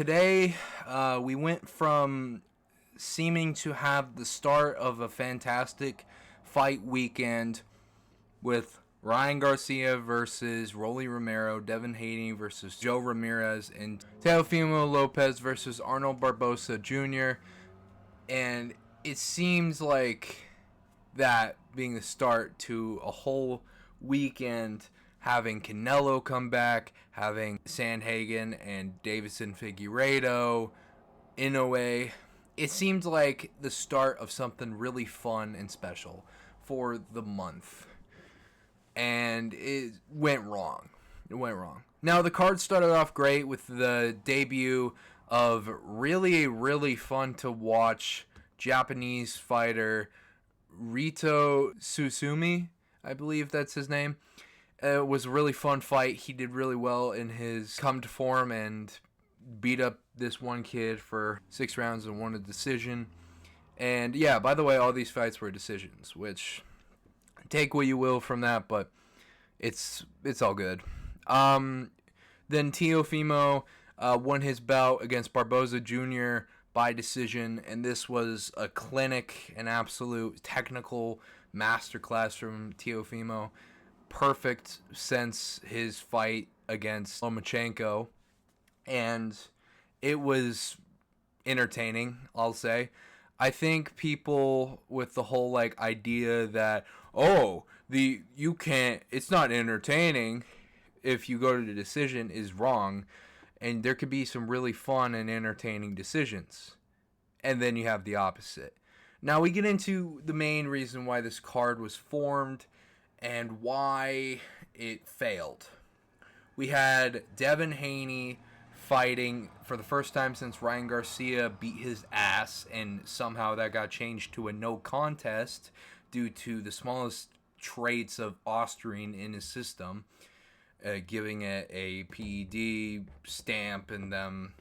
Today, we went from seeming to have the start of a fantastic fight weekend with Ryan Garcia versus Rolly Romero, Devin Haney versus Joe Ramirez, and Teofimo Lopez versus Arnold Barbosa Jr. And it seems like that being the start to a whole weekend, having Canelo come back, having Sandhagen and Davison Figueiredo, Inoue. It seemed like the start of something really fun and special for the month. And it went wrong. It went wrong. Now, the card started off great with the debut of really fun to watch Japanese fighter Rito Susumi. I believe that's his name. It was a really fun fight. He did really well in his come to form and beat up this one kid for 6 rounds and won a decision. And yeah, by the way, all these fights were decisions, which take what you will from that, but it's all good. Then Teofimo won his bout against Barboza Jr. by decision, and this was a clinic, an absolute technical masterclass from Teofimo. Perfect since his fight against Lomachenko, and it was entertaining, I'll say. I think people with the whole idea that you can't, it's not entertaining if you go to the decision is wrong, and there could be some really fun and entertaining decisions, and then you have the opposite. Now we get into the main reason why this card was formed and why it failed. We had Devin Haney fighting for the first time since Ryan Garcia beat his ass, and somehow that got changed to a no contest due to the smallest traits of Austrian in his system, giving it a PED stamp and them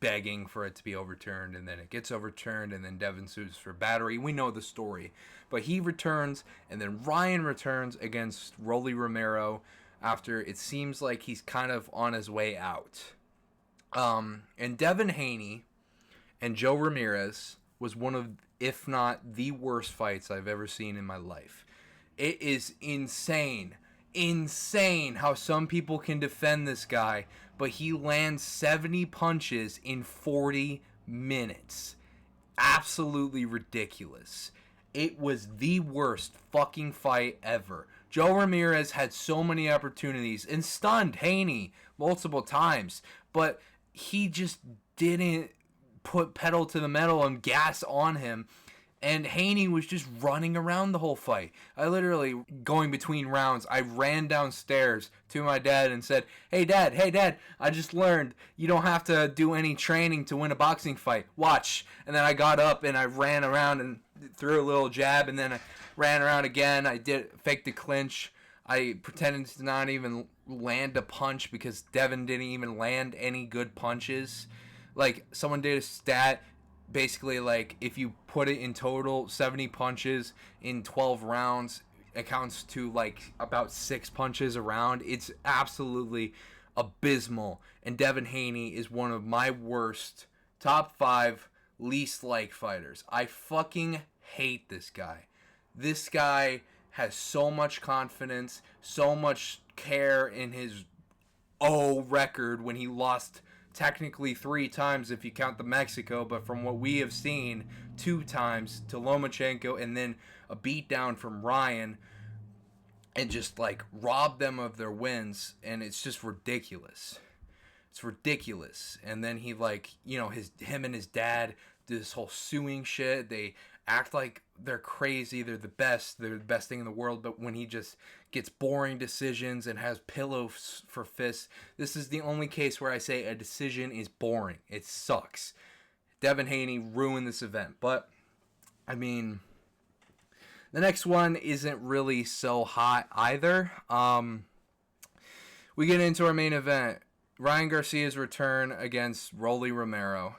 begging for it to be overturned, and then it gets overturned, and then Devin sues for battery. We know the story. But he returns, and then Ryan returns against Rolly Romero after it seems like he's kind of on his way out. And Devin Haney and Joe Ramirez was one of, if not the worst fights I've ever seen in my life. It is insane how some people can defend this guy, but he lands 70 punches in 40 minutes. Absolutely ridiculous. It was the worst fucking fight ever. Joe Ramirez had so many opportunities and stunned Haney multiple times, but he just didn't put pedal to the metal and gas on him. And Haney was just running around the whole fight. I literally, going between rounds, I ran downstairs to my dad and said, hey dad, I just learned you don't have to do any training to win a boxing fight. Watch. And then I got up and I ran around and threw a little jab, and then I ran around again. I faked the clinch. I pretended to not even land a punch because Devin didn't even land any good punches. Someone did a stat. Basically, if you put it in total, 70 punches in 12 rounds accounts to, about 6 punches a round. It's absolutely abysmal. And Devin Haney is one of my worst, top 5 least liked fighters. I fucking hate this guy. This guy has so much confidence, so much care in his record when he lost technically 3 times if you count the Mexico, but from what we have seen, 2 times to Lomachenko, and then a beatdown from Ryan, and just rob them of their wins, and it's just ridiculous. It's ridiculous. And then he him and his dad do this whole suing shit. They act like they're crazy, they're the best thing in the world, but when he just gets boring decisions and has pillows for fists, this is the only case where I say a decision is boring. It sucks. Devin Haney ruined this event. But I mean, the next one isn't really so hot either. We get into our main event, Ryan Garcia's return against Rolly Romero.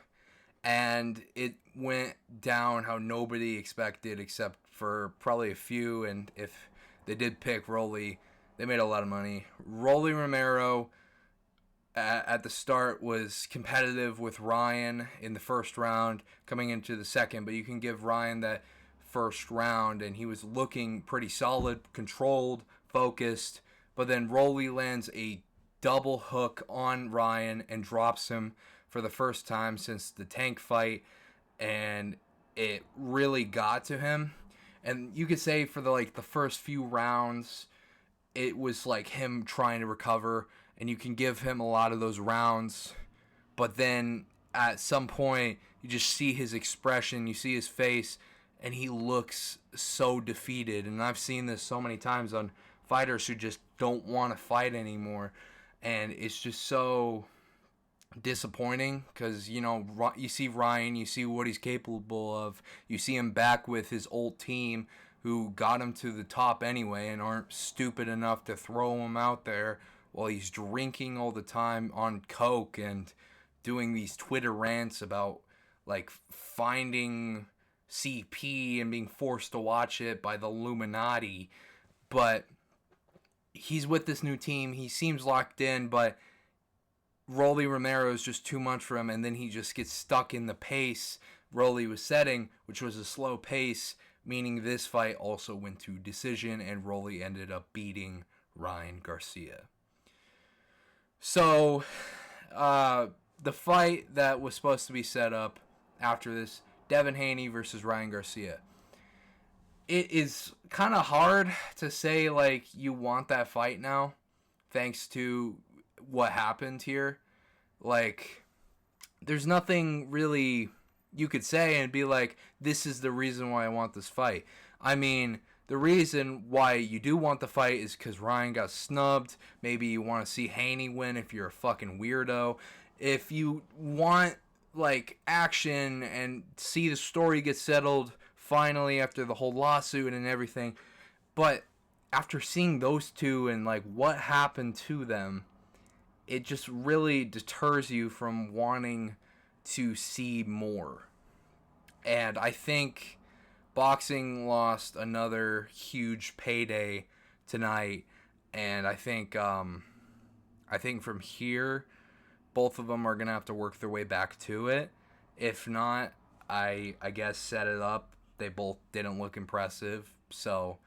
And it went down how nobody expected, except for probably a few. And if they did pick Rolly, they made a lot of money. Rolly Romero at the start was competitive with Ryan in the first round coming into the second, but you can give Ryan that first round and he was looking pretty solid, controlled, focused, but then Rolly lands a double hook on Ryan and drops him for the first time since the tank fight, and it really got to him. And you could say for the first few rounds it was like him trying to recover, and you can give him a lot of those rounds, but then at some point you just see his expression, you see his face, and he looks so defeated. And I've seen this so many times on fighters who just don't want to fight anymore, and it's just so disappointing because you see Ryan, you see what he's capable of, you see him back with his old team who got him to the top anyway and aren't stupid enough to throw him out there while he's drinking all the time on coke and doing these Twitter rants about like finding CP and being forced to watch it by the Illuminati. But he's with this new team, he seems locked in, but Rolly Romero is just too much for him, and then he just gets stuck in the pace Rolly was setting, which was a slow pace, meaning this fight also went to decision, and Rolly ended up beating Ryan Garcia. So, the fight that was supposed to be set up after this, Devin Haney versus Ryan Garcia. It is kind of hard to say, like, you want that fight now, thanks to what happened here. Like, there's nothing really you could say and be like, this is the reason why I want this fight. I mean, the reason why you do want the fight is because Ryan got snubbed. Maybe you want to see Haney win if you're a fucking weirdo. If you want, like, action and see the story get settled finally after the whole lawsuit and everything. But after seeing those two and, like, what happened to them, it just really deters you from wanting to see more. And I think boxing lost another huge payday tonight, and I think from here both of them are gonna have to work their way back to it. If not, I guess set it up. They both didn't look impressive, so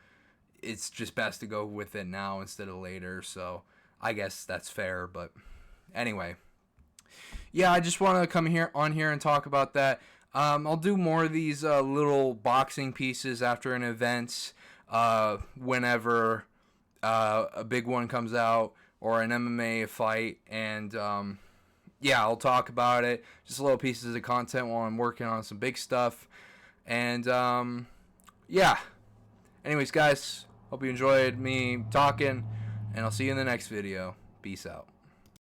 it's just best to go with it now instead of later. So I guess that's fair. But anyway, yeah, I just want to come on here and talk about that. I'll do more of these little boxing pieces after an event, whenever a big one comes out or an MMA fight, and yeah, I'll talk about it. Just little pieces of content while I'm working on some big stuff, and yeah. Anyways, guys, hope you enjoyed me talking, and I'll see you in the next video. Peace out.